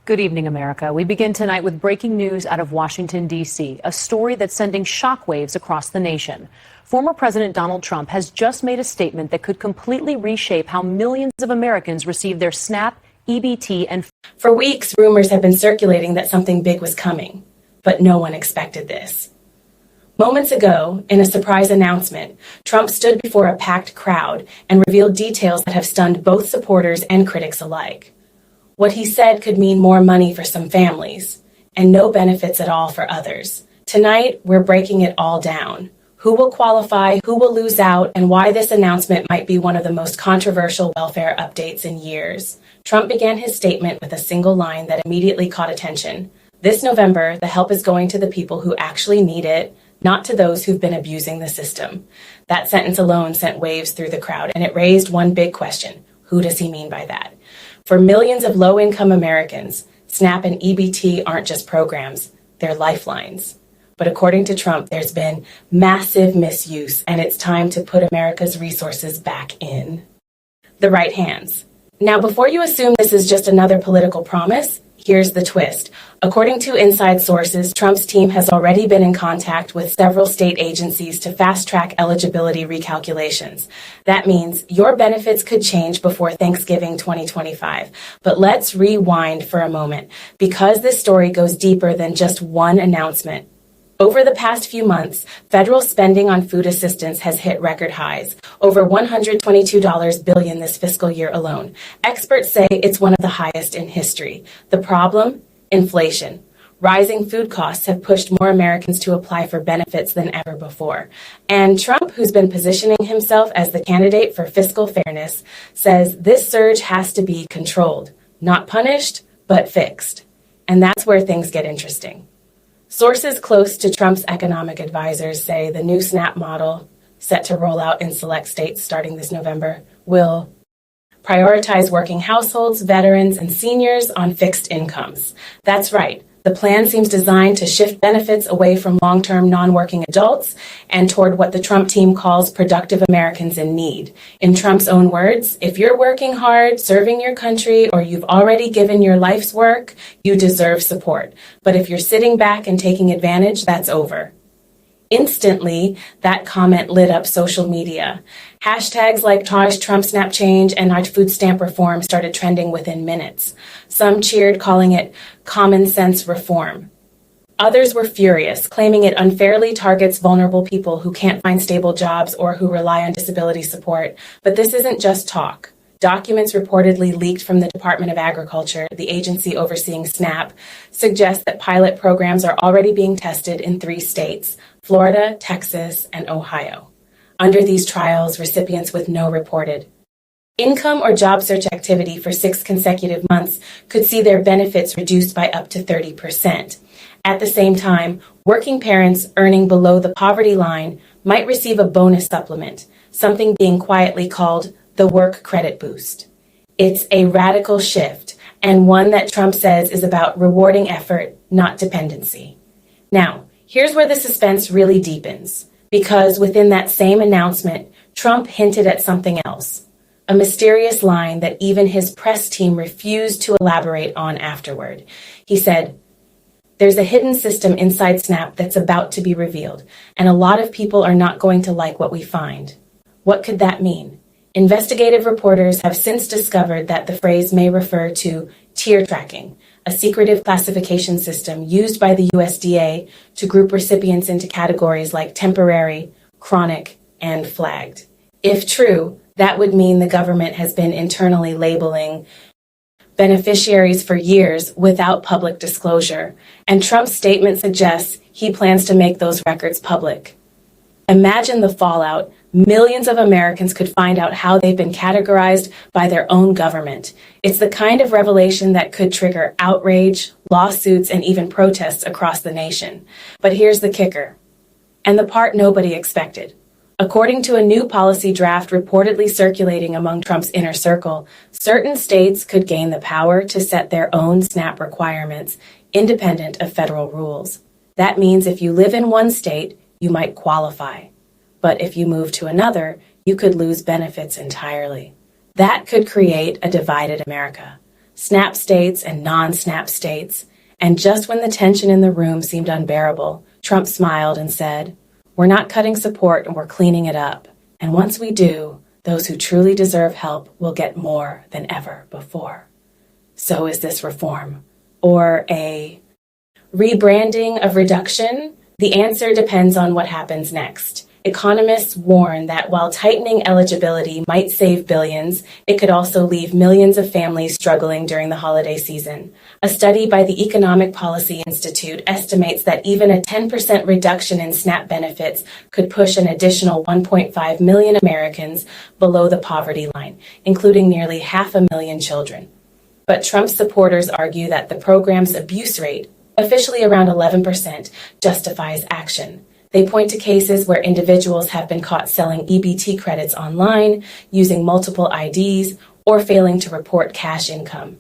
Good evening, America. We begin tonight with breaking news out of Washington, D.C., a story that's sending shockwaves across the nation. Former President Donald Trump has just made a statement that could completely reshape how millions of Americans receive their SNAP, EBT, and... For weeks, rumors have been circulating that something big was coming, but no one expected this. Moments ago, in a surprise announcement, Trump stood before a packed crowd and revealed details that have stunned both supporters and critics alike. What he said could mean more money for some families and no benefits at all for others. Tonight, we're breaking it all down. Who will qualify, who will lose out, and why this announcement might be one of the most controversial welfare updates in years. Trump began his statement with a single line that immediately caught attention. This November, the help is going to the people who actually need it, not to those who've been abusing the system. That sentence alone sent waves through the crowd, and it raised one big question. Who does he mean by that? For millions of low-income Americans, SNAP and EBT aren't just programs, they're lifelines. But according to Trump, there's been massive misuse, and it's time to put America's resources back in the right hands. Now, before you assume this is just another political promise, here's the twist. According to inside sources, Trump's team has already been in contact with several state agencies to fast-track eligibility recalculations. That means your benefits could change before Thanksgiving 2025. But let's rewind for a moment, because this story goes deeper than just one announcement. Over the past few months, federal spending on food assistance has hit record highs, over $122 billion this fiscal year alone. Experts say it's one of the highest in history. The problem? Inflation. Rising food costs have pushed more Americans to apply for benefits than ever before. And Trump, who's been positioning himself as the candidate for fiscal fairness, says this surge has to be controlled, not punished, but fixed. And that's where things get interesting. Sources close to Trump's economic advisors say the new SNAP model, set to roll out in select states starting this November, will prioritize working households, veterans, and seniors on fixed incomes. That's right. The plan seems designed to shift benefits away from long-term non-working adults and toward what the Trump team calls productive Americans in need. In Trump's own words, if you're working hard, serving your country, or you've already given your life's work, you deserve support. But if you're sitting back and taking advantage, that's over. Instantly, that comment lit up social media. Hashtags like Trump Snap Change and our food stamp reform started trending within minutes. Some cheered, calling it common sense reform. Others were furious, claiming it unfairly targets vulnerable people who can't find stable jobs or who rely on disability support. But this isn't just talk. Documents reportedly leaked from the Department of Agriculture, the agency overseeing SNAP, suggest that pilot programs are already being tested in 3 states, Florida, Texas, and Ohio. Under these trials, recipients with no reported income or job search activity for 6 consecutive months could see their benefits reduced by up to 30%. At the same time, working parents earning below the poverty line might receive a bonus supplement, something being quietly called the work credit boost. It's a radical shift, and one that Trump says is about rewarding effort, not dependency. Now, here's where the suspense really deepens, because within that same announcement, Trump hinted at something else, a mysterious line that even his press team refused to elaborate on afterward. He said, "There's a hidden system inside SNAP that's about to be revealed, and a lot of people are not going to like what we find." What could that mean? Investigative reporters have since discovered that the phrase may refer to tier tracking, a secretive classification system used by the USDA to group recipients into categories like temporary, chronic, and flagged. If true, that would mean the government has been internally labeling beneficiaries for years without public disclosure, and Trump's statement suggests he plans to make those records public. Imagine the fallout. Millions of Americans could find out how they've been categorized by their own government. It's the kind of revelation that could trigger outrage, lawsuits, and even protests across the nation. But here's the kicker, and the part nobody expected. According to a new policy draft reportedly circulating among Trump's inner circle, certain states could gain the power to set their own SNAP requirements, independent of federal rules. That means if you live in one state, you might qualify. But if you move to another, you could lose benefits entirely. That could create a divided America. SNAP states and non-SNAP states. And just when the tension in the room seemed unbearable, Trump smiled and said, "We're not cutting support and we're cleaning it up. And once we do, those who truly deserve help will get more than ever before." So is this reform? Or a rebranding of reduction? The answer depends on what happens next. Economists warn that while tightening eligibility might save billions, it could also leave millions of families struggling during the holiday season. A study by the Economic Policy Institute estimates that even a 10% reduction in SNAP benefits could push an additional 1.5 million Americans below the poverty line, including nearly 500,000 children. But Trump's supporters argue that the program's abuse rate, officially around 11%, justifies action. They point to cases where individuals have been caught selling EBT credits online, using multiple IDs, or failing to report cash income.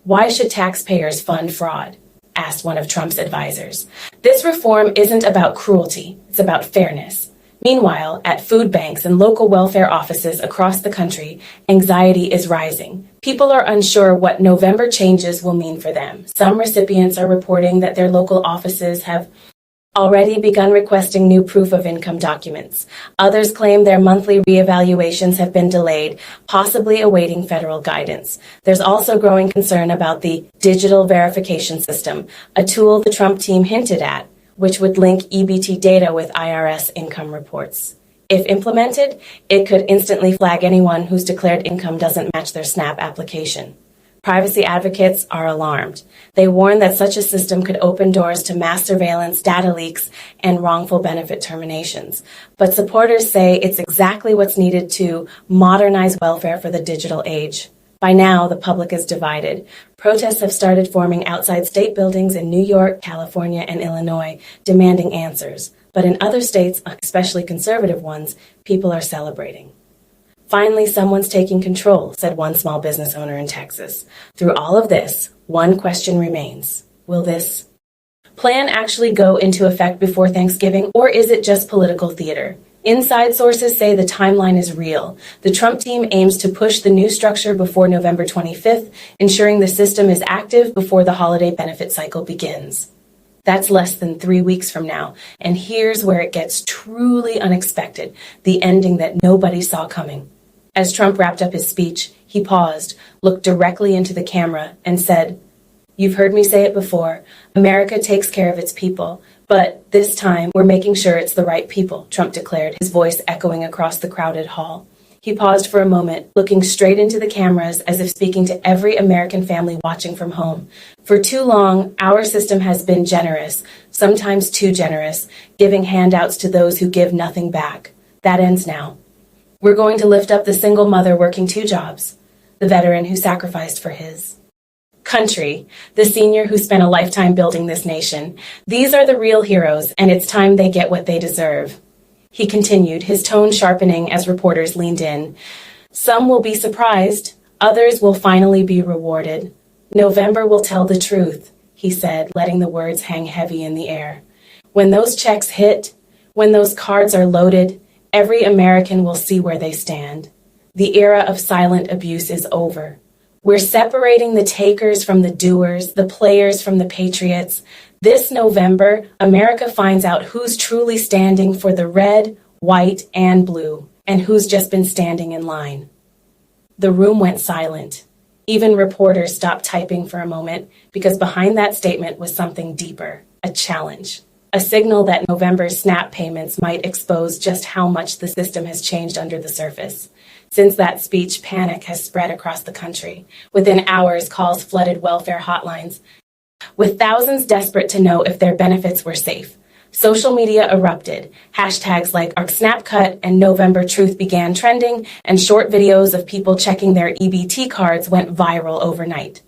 "Why should taxpayers fund fraud?" asked one of Trump's advisors. "This reform isn't about cruelty, it's about fairness." Meanwhile, at food banks and local welfare offices across the country, anxiety is rising. People are unsure what November changes will mean for them. Some recipients are reporting that their local offices have already begun requesting new proof of income documents. Others claim their monthly reevaluations have been delayed, possibly awaiting federal guidance. There's also growing concern about the digital verification system, a tool the Trump team hinted at, which would link EBT data with IRS income reports. If implemented, it could instantly flag anyone whose declared income doesn't match their SNAP application. Privacy advocates are alarmed. They warn that such a system could open doors to mass surveillance, data leaks, and wrongful benefit terminations. But supporters say it's exactly what's needed to modernize welfare for the digital age. By now, the public is divided. Protests have started forming outside state buildings in New York, California, and Illinois, demanding answers. But in other states, especially conservative ones, people are celebrating. "Finally, someone's taking control," said one small business owner in Texas. Through all of this, one question remains. Will this plan actually go into effect before Thanksgiving, or is it just political theater? Inside sources say the timeline is real. The Trump team aims to push the new structure before November 25th, ensuring the system is active before the holiday benefit cycle begins. That's less than 3 weeks from now, and here's where it gets truly unexpected, the ending that nobody saw coming. As Trump wrapped up his speech, he paused, looked directly into the camera, and said, "You've heard me say it before. America takes care of its people. But this time, we're making sure it's the right people," Trump declared, his voice echoing across the crowded hall. He paused for a moment, looking straight into the cameras as if speaking to every American family watching from home. "For too long, our system has been generous, sometimes too generous, giving handouts to those who give nothing back. That ends now. We're going to lift up the single mother working 2 jobs, the veteran who sacrificed for his country, the senior who spent a lifetime building this nation. These are the real heroes, and it's time they get what they deserve." He continued, his tone sharpening as reporters leaned in. "Some will be surprised. Others will finally be rewarded. November will tell the truth," he said, letting the words hang heavy in the air. "When those checks hit, when those cards are loaded, every American will see where they stand. The era of silent abuse is over. We're separating the takers from the doers, the players from the patriots. This November, America finds out who's truly standing for the red, white, and blue, and who's just been standing in line." The room went silent. Even reporters stopped typing for a moment, because behind that statement was something deeper, a challenge. A signal that November's SNAP payments might expose just how much the system has changed under the surface. Since that speech, panic has spread across the country. Within hours, calls flooded welfare hotlines, with thousands desperate to know if their benefits were safe. Social media erupted. Hashtags like our SNAP cut and November truth began trending, and short videos of people checking their EBT cards went viral overnight.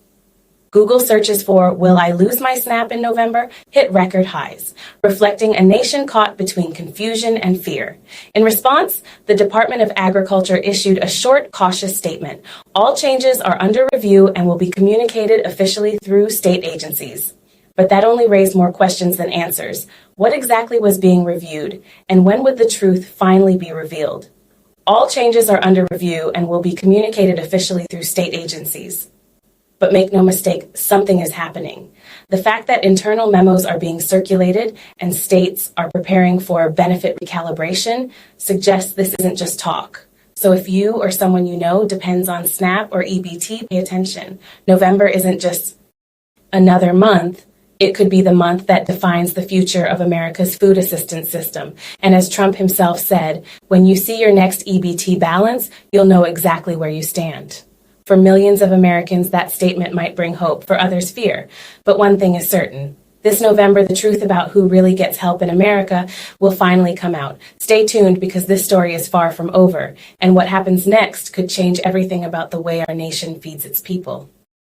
Google searches for "Will I lose my SNAP in November?" hit record highs, reflecting a nation caught between confusion and fear. In response, the Department of Agriculture issued a short, cautious statement. All changes are under review and will be communicated officially through state agencies. But that only raised more questions than answers. What exactly was being reviewed, and when would the truth finally be revealed? All changes are under review and will be communicated officially through state agencies. But make no mistake, something is happening. The fact that internal memos are being circulated and states are preparing for benefit recalibration suggests this isn't just talk. So if you or someone you know depends on SNAP or EBT, pay attention. November isn't just another month. It could be the month that defines the future of America's food assistance system. And as Trump himself said, when you see your next EBT balance, you'll know exactly where you stand. For millions of Americans, that statement might bring hope. For others, fear. But one thing is certain. This November, the truth about who really gets help in America will finally come out. Stay tuned because this story is far from over. And what happens next could change everything about the way our nation feeds its people.